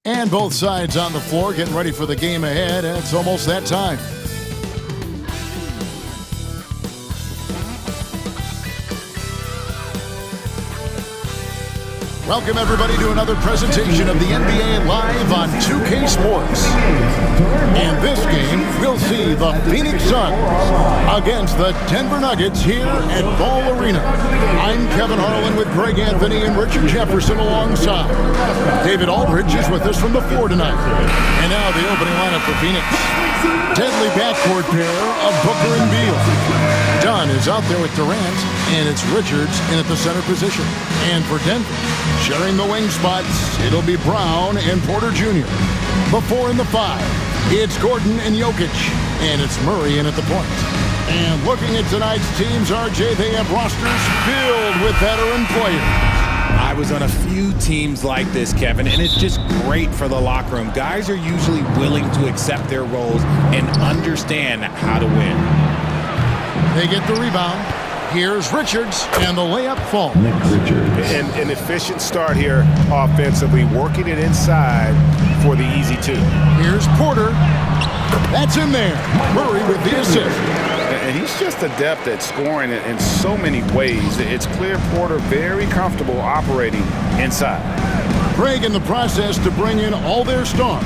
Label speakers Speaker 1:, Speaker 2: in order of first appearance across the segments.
Speaker 1: And both sides on the floor getting ready for the game ahead. It's almost that time. Welcome, everybody, to another presentation of the NBA Live on 2K Sports. In this game, we'll see the Phoenix Suns against the Denver Nuggets here at Ball Arena. I'm Kevin Harlan with Greg Anthony and Richard Jefferson alongside. David Aldridge is with us from the floor tonight. And now the opening lineup for Phoenix. Deadly backcourt pair of Booker and Beal. Dunn is out there with Durant, and it's Richards in at the center position. And for Denver, sharing the wing spots, it'll be Brown and Porter Jr. The 4 and the 5, it's Gordon and Jokic, and it's Murray in at the point. And looking at tonight's teams, RJ, they have rosters filled with veteran players.
Speaker 2: I was on a few teams like this, Kevin, and it's just great for the locker room. Guys are usually willing to accept their roles and understand how to win.
Speaker 1: They get the rebound. Here's Richards, and the layup falls.
Speaker 3: An efficient start here offensively, working it inside for the easy two.
Speaker 1: Here's Porter. That's in there. Murray with the assist.
Speaker 3: And he's just adept at scoring in so many ways. It's clear Porter very comfortable operating inside.
Speaker 1: Craig in the process to bring in all their stars.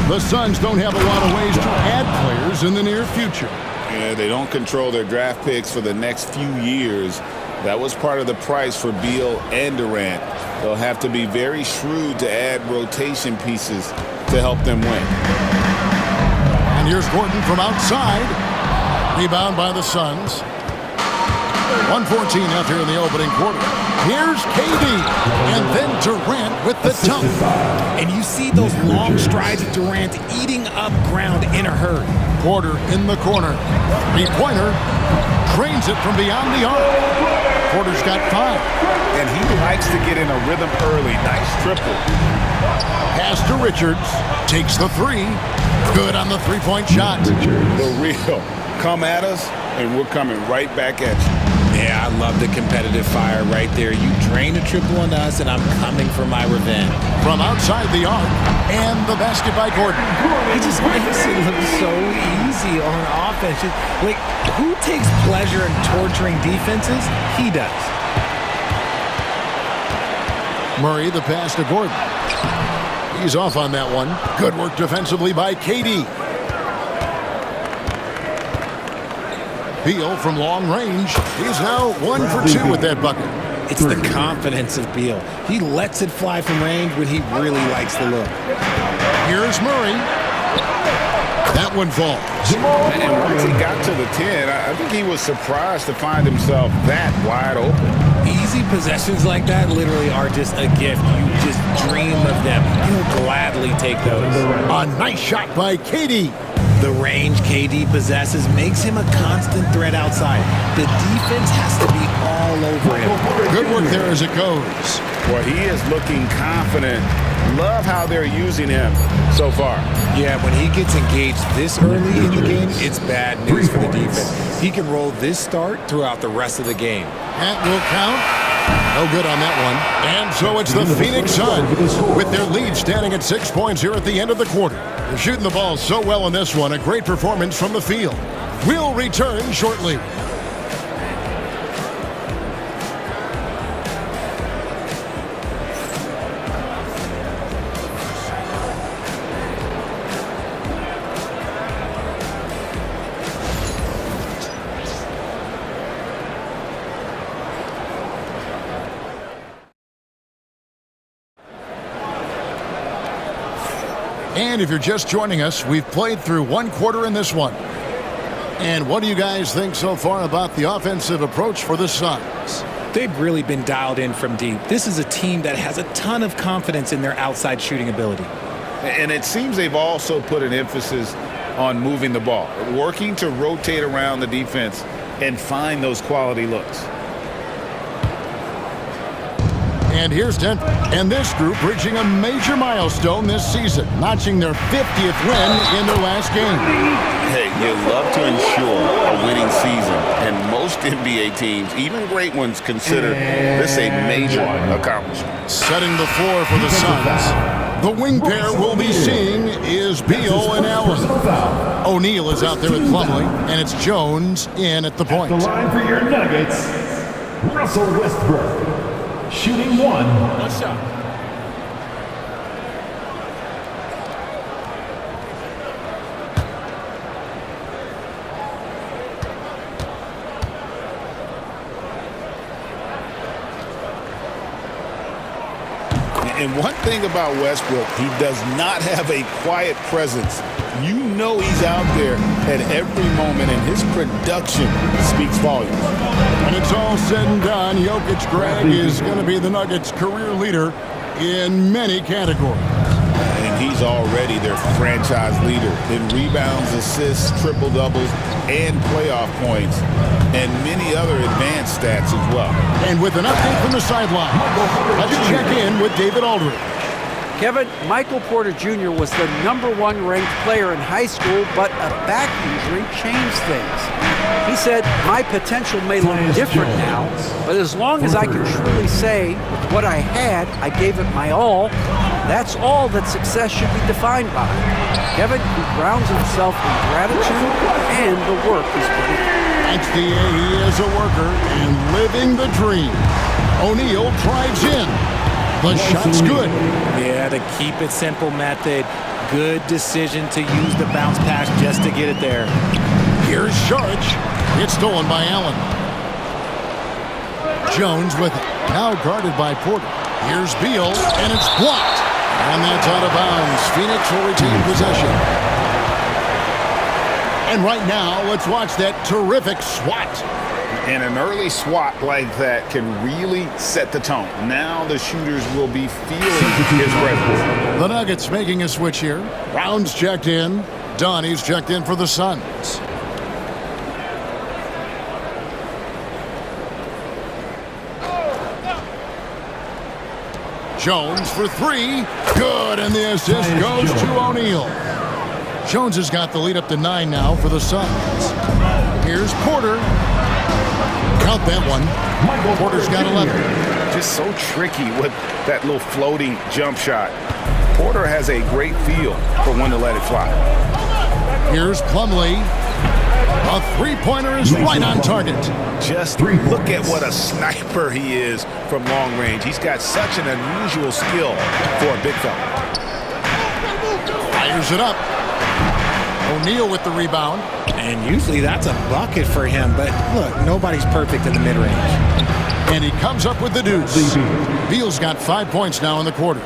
Speaker 1: The Suns don't have a lot of ways to add players in the near future.
Speaker 4: Yeah, they don't control their draft picks for the next few years. That was part of the price for Beal and Durant. They'll have to be very shrewd to add rotation pieces to help them win.
Speaker 1: And here's Gordon from outside. Rebound by the Suns. 1:14 left here in the opening quarter. Here's KD, and then Durant with the dunk.
Speaker 2: And you see those long strides of Durant eating up ground in a hurry.
Speaker 1: Porter in the corner. Three-pointer. Trains it from beyond the arc. Porter's got 5.
Speaker 3: And he likes to get in a rhythm early. Nice triple.
Speaker 1: Pass to Richards. Takes the 3. Good on the three-point shot.
Speaker 4: The real. Come at us, and we're coming right back at you.
Speaker 2: Yeah, I love the competitive fire right there. You drain a triple on us, and I'm coming for my revenge.
Speaker 1: From outside the arc, and the basket by Gordon.
Speaker 2: He just makes it look so easy on offense. Like, who takes pleasure in torturing defenses? He does.
Speaker 1: Murray, the pass to Gordon. He's off on that one. Good work defensively by KD. Beal from long range. He's now 1 for 2 with that bucket.
Speaker 2: It's the confidence of Beal. He lets it fly from range when he really likes the look.
Speaker 1: Here's Murray. That one falls.
Speaker 4: And once he got to the 10, I think he was surprised to find himself that wide open.
Speaker 2: Easy possessions like that literally are just a gift. You just dream of them. You'll gladly take those.
Speaker 1: A nice shot by KD.
Speaker 2: The range KD possesses makes him a constant threat outside. The defense has to be all over him.
Speaker 1: Good work there as it goes.
Speaker 4: Well, he is looking confident. Love how they're using him so far.
Speaker 2: Yeah, when he gets engaged this early in the game, it's bad news for the defense. He can roll this start throughout the rest of the game.
Speaker 1: That will count. No good on that one. And so it's the Phoenix Suns with their lead standing at 6 points here at the end of the quarter. They're shooting the ball so well in this one. A great performance from the field. We'll return shortly. And if you're just joining us, we've played through 1 quarter in this one. And what do you guys think so far about the offensive approach for the Suns?
Speaker 2: They've really been dialed in from deep. This is a team that has a ton of confidence in their outside shooting ability.
Speaker 4: And it seems they've also put an emphasis on moving the ball, working to rotate around the defense and find those quality looks.
Speaker 1: And here's Denver. And this group reaching a major milestone this season, notching their 50th win in their last game.
Speaker 4: Hey, you love to ensure a winning season, and most NBA teams, even great ones, consider this a major accomplishment.
Speaker 1: Setting the floor for the Suns. The wing pair we'll be seeing is Beal and Allen. O'Neal is out there with Plumlee, and it's Jones in at the point.
Speaker 5: The line for your Nuggets, Russell Westbrook, shooting 1.
Speaker 2: What's up?
Speaker 4: And one thing about Westbrook, he does not have a quiet presence. You know he's out there at every moment, and his production speaks volumes.
Speaker 1: When it's all said and done, Jokic, Greg, is going to be the Nuggets' career leader in many categories.
Speaker 4: And he's already their franchise leader in rebounds, assists, triple-doubles, and playoff points, and many other advanced stats as well.
Speaker 1: And with an update from the sideline, let's check in with David Aldridge.
Speaker 6: Kevin, Michael Porter Jr. was the #1 ranked player in high school, but a back injury changed things. He said, my potential may look different now, but as long as I can truly say with what I had, I gave it my all, that's all that success should be defined by. Kevin, he grounds himself in gratitude and the work he's put in.
Speaker 1: Thanks, D.A. He is a worker and living the dream. O'Neal drives in. The shot's good.
Speaker 2: Yeah, the keep it simple method. Good decision to use the bounce pass just to get it there.
Speaker 1: Here's Sharge. It's stolen by Allen. Jones with it. Now guarded by Porter. Here's Beal, and it's blocked. And that's out of bounds. Phoenix will retain possession. And right now, let's watch that terrific swat.
Speaker 3: And an early swat like that can really set the tone. Now the shooters will be feeling his presence.
Speaker 1: The Nuggets making a switch here. Brown's checked in. Donnie's checked in for the Suns. Jones for 3. Good, and the assist goes to O'Neal. Jones has got the lead up to 9 now for the Suns. Here's Porter. Count that one. Porter's got 11.
Speaker 3: Just so tricky with that little floating jump shot. Porter has a great feel for when to let it fly.
Speaker 1: Here's Plumlee. A three-pointer is right on target.
Speaker 3: Just look at what a sniper he is from long range. He's got such an unusual skill for a big fella.
Speaker 1: Fires it up. O'Neal with the rebound.
Speaker 2: And usually that's a bucket for him, but look, nobody's perfect in the mid-range.
Speaker 1: And he comes up with the deuce. Beal's got 5 points now in the quarter.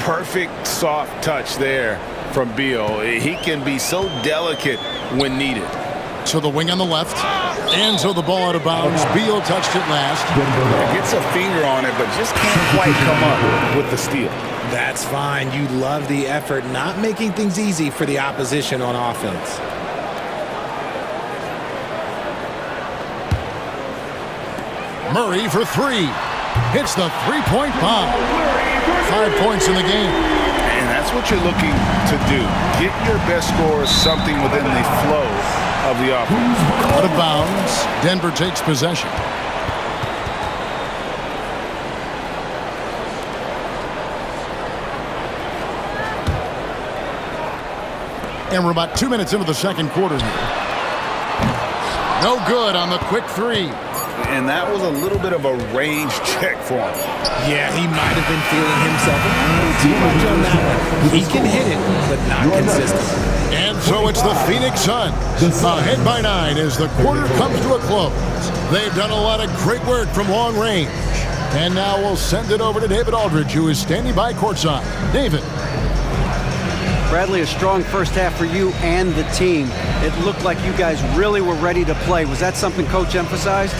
Speaker 3: Perfect soft touch there from Beal. He can be so delicate when needed.
Speaker 1: So the wing on the left. And so the ball out of bounds. Beal touched it last.
Speaker 3: Gets a finger on it, but just can't quite come up with the steal.
Speaker 2: That's fine. You love the effort, not making things easy for the opposition on offense.
Speaker 1: Murray for 3. Hits the three-point bomb. 5 points in the game.
Speaker 3: And that's what you're looking to do. Get your best scorers something within the flow of the offense.
Speaker 1: Out of bounds. Denver takes possession. And we're about 2 minutes into the second quarter here. No good on the quick 3.
Speaker 3: And that was a little bit of a range check for him.
Speaker 2: Yeah, he might have been feeling himself a little too much on that one. He can hit it, but not consistent.
Speaker 1: And so it's the Phoenix Suns. Ahead by 9 as the quarter comes to a close. They've done a lot of great work from long range. And now we'll send it over to David Aldridge, who is standing by courtside. David.
Speaker 6: Bradley, a strong first half for you and the team. It looked like you guys really were ready to play. Was that something Coach emphasized?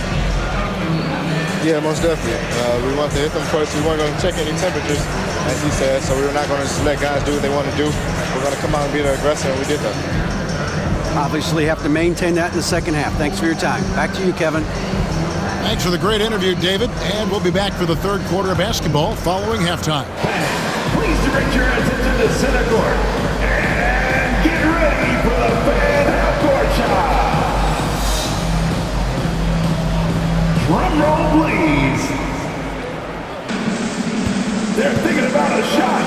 Speaker 7: Yeah, most definitely. We wanted to hit them first. We weren't going to check any temperatures, as he said, so we were not going to just let guys do what they want to do. We're going to come out and be the aggressor, and we did that.
Speaker 6: Obviously have to maintain that in the second half. Thanks for your time. Back to you, Kevin.
Speaker 1: Thanks for the great interview, David. And we'll be back for the third quarter of basketball following halftime.
Speaker 5: Please direct your attention to center court and get ready for the fan half-court shot. Drum roll, please. They're thinking about a shot.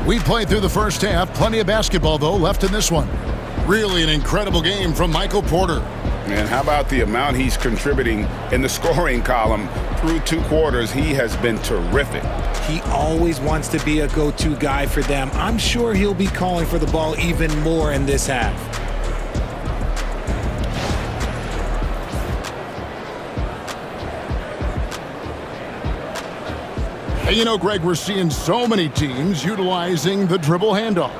Speaker 1: We played through the first half. Plenty of basketball, though, left in this one. Really an incredible game from Michael Porter.
Speaker 3: And how about the amount he's contributing in the scoring column through 2 quarters? He has been terrific.
Speaker 2: He always wants to be a go-to guy for them. I'm sure he'll be calling for the ball even more in this half.
Speaker 1: Hey, you know, Greg, we're seeing so many teams utilizing the dribble handoff.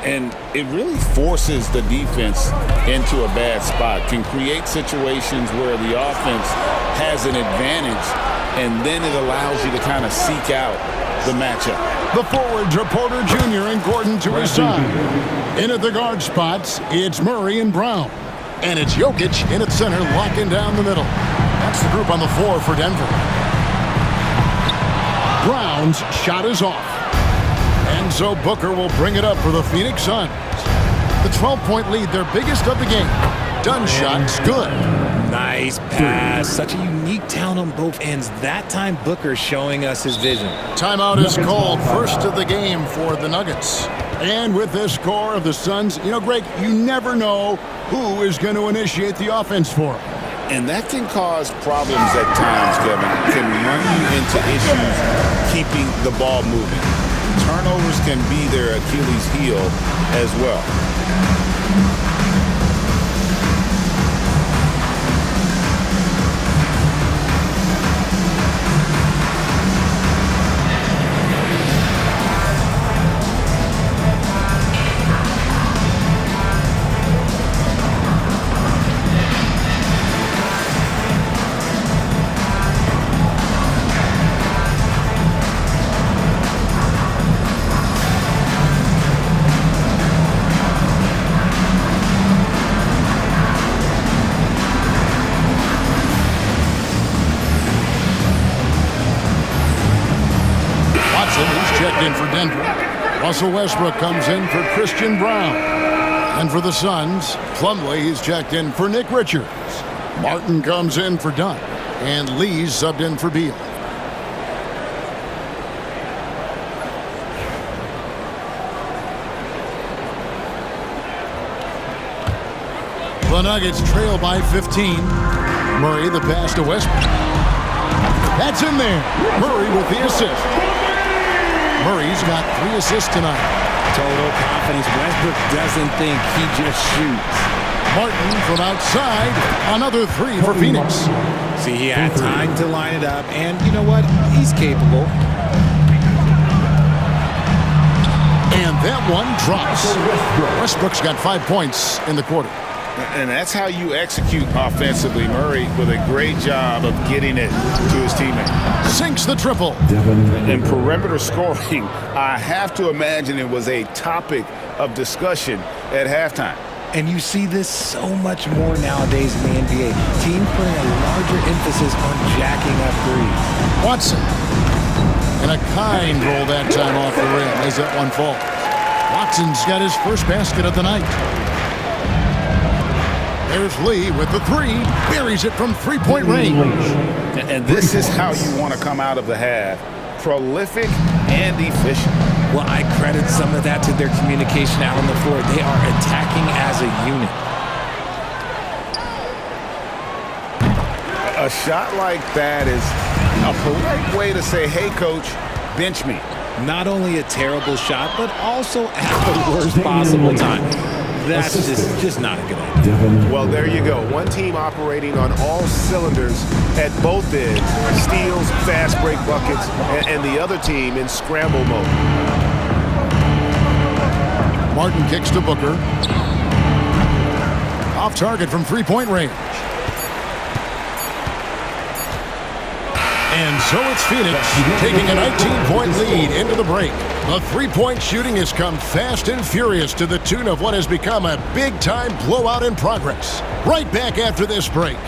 Speaker 4: And it really forces the defense into a bad spot, can create situations where the offense has an advantage, and then it allows you to kind of seek out the matchup.
Speaker 1: The forwards are Porter Jr. and Gordon to his side. In at the guard spots, it's Murray and Brown. And it's Jokic in at center, locking down the middle. That's the group on the floor for Denver. Brown's shot is off. And so Booker will bring it up for the Phoenix Suns. The 12-point lead, their biggest of the game. Done shot's good.
Speaker 2: Nice pass. Such a unique talent on both ends. That time Booker showing us his vision.
Speaker 1: Timeout is called, first of the game for the Nuggets. And with this score of the Suns, you know, Greg, you never know who is going to initiate the offense for them.
Speaker 4: And that can cause problems at times, Kevin. It can run you into issues keeping the ball moving. Turnovers can be their Achilles heel as well.
Speaker 1: In for Denver. Russell Westbrook comes in for Christian Brown. And for the Suns, Plumlee is checked in for Nick Richards. Martin comes in for Dunn. And Lee's subbed in for Beal. The Nuggets trail by 15. Murray the pass to Westbrook. That's in there. Murray with the assist. Murray's got 3 assists tonight.
Speaker 2: Total confidence. Westbrook doesn't think, he just shoots.
Speaker 1: Martin from outside. Another 3 for Phoenix.
Speaker 2: See, he had time to line it up, and you know what? He's capable.
Speaker 1: And that one drops. Westbrook's got 5 points in the quarter.
Speaker 3: And that's how you execute offensively. Murray with a great job of getting it to his teammate.
Speaker 1: Sinks the triple.
Speaker 3: In perimeter scoring, I have to imagine it was a topic of discussion at halftime.
Speaker 2: And you see this so much more nowadays in the NBA. Teams putting a larger emphasis on jacking up threes.
Speaker 1: Watson. And a kind roll that time off the rim as that one falls. Watson's got his first basket of the night. There's Lee with the 3. Buries it from 3-point range.
Speaker 3: And this is how you want to come out of the half. Prolific and efficient.
Speaker 2: Well, I credit some of that to their communication out on the floor. They are attacking as a unit.
Speaker 3: A shot like that is a polite way to say, hey, coach, bench me.
Speaker 2: Not only a terrible shot, but also at the worst possible time. That's just not a good idea.
Speaker 5: Well, there you go. One team operating on all cylinders at both ends. Steals, fast break buckets, and the other team in scramble mode.
Speaker 1: Martin kicks to Booker. Off target from 3-point range. And so it's Phoenix taking a 19-point lead into the break. The 3-point shooting has come fast and furious to the tune of what has become a big-time blowout in progress. Right back after this break.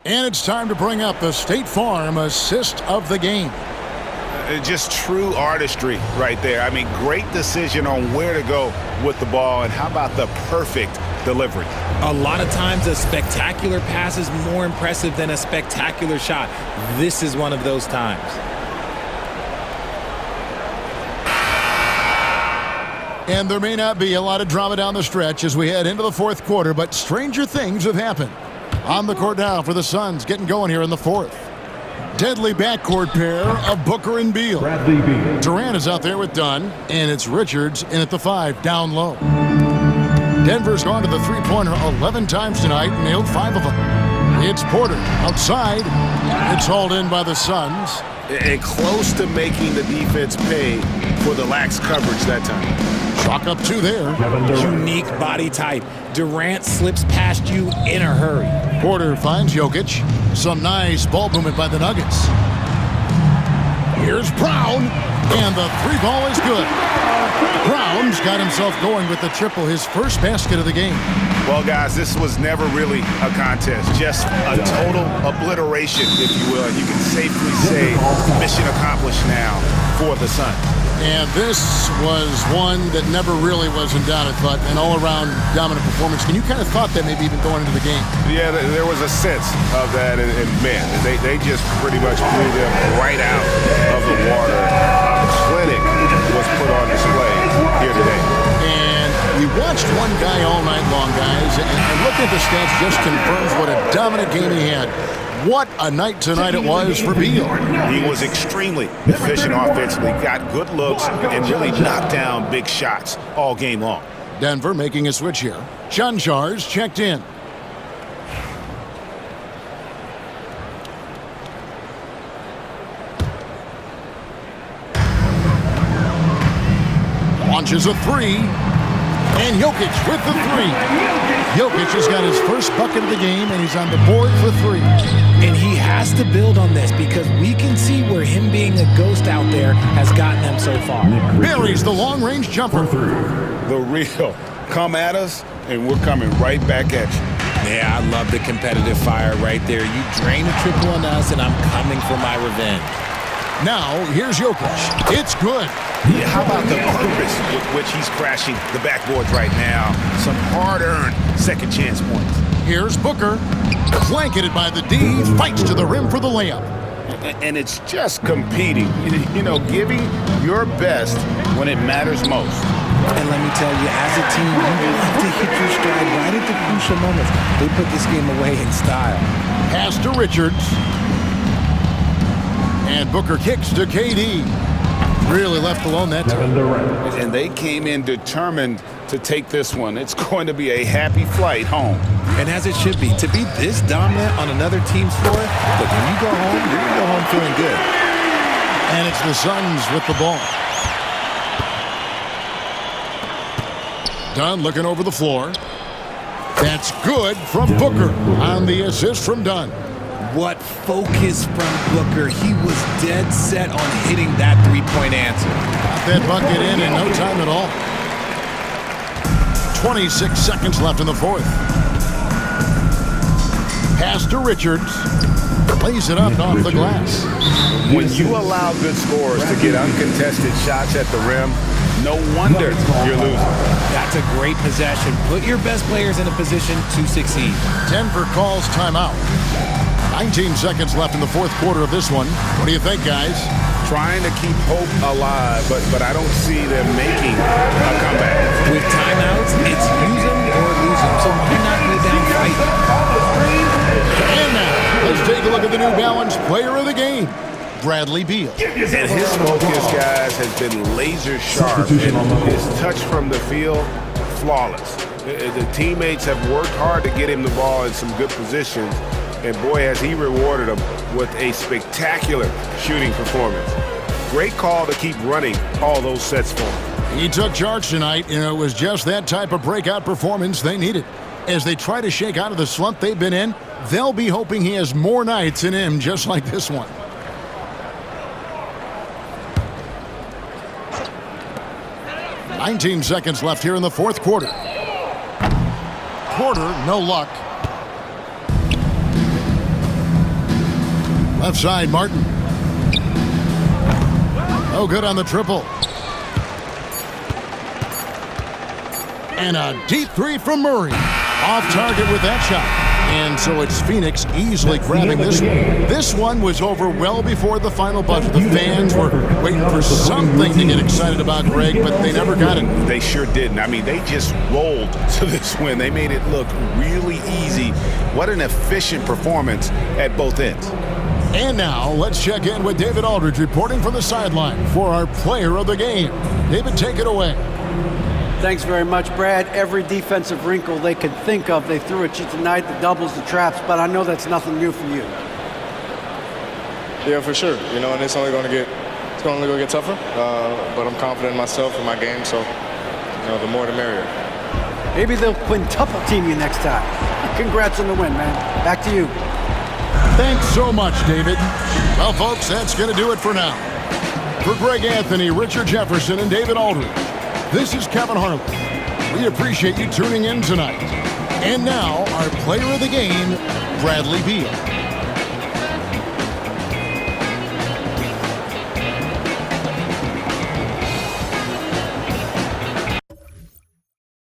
Speaker 1: And it's time to bring up the State Farm assist of the game.
Speaker 3: Just true artistry right there. I mean, great decision on where to go with the ball, and how about the perfect delivery?
Speaker 2: A lot of times a spectacular pass is more impressive than a spectacular shot. This is one of those times.
Speaker 1: And there may not be a lot of drama down the stretch as we head into the fourth quarter, but stranger things have happened. On the court now for the Suns, getting going here in the fourth. Deadly backcourt pair of Booker and Beal. Durant is out there with Dunn, and it's Richards in at the 5, down low. Denver's gone to the three-pointer 11 times tonight and nailed 5 of them. It's Porter outside. It's hauled in by the Suns.
Speaker 3: And close to making the defense pay for the lax coverage that time.
Speaker 1: Chalk up 2 there.
Speaker 2: Unique body type. Durant slips past you in a hurry.
Speaker 1: Porter finds Jokic. Some nice ball movement by the Nuggets. Here's Brown, and the 3-ball is good. Brown's got himself going with the triple, his first basket of the game.
Speaker 3: Well, guys, this was never really a contest, just a total obliteration, if you will. And you can safely say mission accomplished now for the Suns.
Speaker 1: And this was one that never really was in doubt, I thought, an all-around dominant performance. And you kind of thought that maybe even going into the game.
Speaker 3: Yeah, there was a sense of that, and man, they just pretty much blew them right out of the water. A clinic was put on display here today.
Speaker 1: And we watched one guy all night long, guys, and looking at the stats just confirms what a dominant game he had. What a night tonight it was for Beal.
Speaker 3: He was extremely efficient offensively, got good looks, and really knocked down big shots all game long.
Speaker 1: Denver making a switch here. Chanjar's checked in. Launches a 3. And Jokic with the 3. Jokic has got his first bucket of the game, and he's on the board for 3.
Speaker 2: And he has to build on this because we can see where him being a ghost out there has gotten them so far.
Speaker 1: Buries the long-range jumper.
Speaker 3: The real. Come at us, and we're coming right back at you.
Speaker 2: Yeah, I love the competitive fire right there. You drain a triple on us, and I'm coming for my revenge.
Speaker 1: Now, here's Jokic. It's good.
Speaker 3: Yeah, how about the purpose with which he's crashing the backboards right now? Some hard-earned second chance points.
Speaker 1: Here's Booker. Blanketed by the D. Fights to the rim for the layup.
Speaker 3: And it's just competing. You know, giving your best when it matters most.
Speaker 2: And let me tell you, as a team, you have to hit your stride right at the crucial moments. They put this game away in style.
Speaker 1: Pass to Richards. And Booker kicks to KD. Really left alone that time.
Speaker 3: And they came in determined to take this one. It's going to be a happy flight home.
Speaker 2: And as it should be, to be this dominant on another team's floor, look, when you go home, you're going to go home feeling good.
Speaker 1: And it's the Suns with the ball. Dunn looking over the floor. That's good from Booker on the assist from Dunn.
Speaker 2: What focus from Booker. He was dead set on hitting that three-point answer.
Speaker 1: Got that bucket in no time at all. 26 seconds left in the fourth. Pass to Richards. Plays it up off the glass.
Speaker 3: When you allow good scorers to get uncontested shots at the rim, no wonder you're losing.
Speaker 2: That's a great possession. Put your best players in a position to succeed.
Speaker 1: Denver calls timeout. 19 seconds left in the fourth quarter of this one. What do you think, guys?
Speaker 3: Trying to keep hope alive, but I don't see them making a comeback.
Speaker 2: With timeouts, it's use them or lose them. So why not go down fighting?
Speaker 1: And now, let's take a look at the New Balance player of the game, Bradley Beal.
Speaker 3: And his focus, guys, has been laser sharp. And his touch from the field, flawless. The teammates have worked hard to get him the ball in some good positions. And boy, has he rewarded them with a spectacular shooting performance. Great call to keep running all those sets for him.
Speaker 1: He took charge tonight, and it was just that type of breakout performance they needed. As they try to shake out of the slump they've been in, they'll be hoping he has more nights in him just like this one. "19 seconds left here in the fourth quarter. Porter, no luck. Left side, Martin. Oh, good on the triple. And a deep three from Murray. Off target with that shot. And so it's Phoenix easily grabbing this one. This one was over well before the final buzzer. The fans were waiting for something to get excited about, Greg, but they never got it.
Speaker 3: They sure didn't. I mean, they just rolled to this win. They made it look really easy. What an efficient performance at both ends.
Speaker 1: And now let's check in with David Aldridge reporting from the sideline for our player of the game. David, take it away.
Speaker 6: Thanks very much, Brad. Every defensive wrinkle they could think of, they threw at you tonight, the doubles, the traps, but I know that's nothing new for you.
Speaker 7: Yeah, for sure. You know, and it's only going to get tougher. But I'm confident in myself and my game, so the more the merrier.
Speaker 6: Maybe they'll quintuple team you next time. Congrats on the win, man. Back to you.
Speaker 1: Thanks so much, David. Well, folks, that's going to do it for now. For Greg Anthony, Richard Jefferson, and David Aldridge, this is Kevin Harlan. We appreciate you tuning in tonight. And now, our player of the game, Bradley Beal.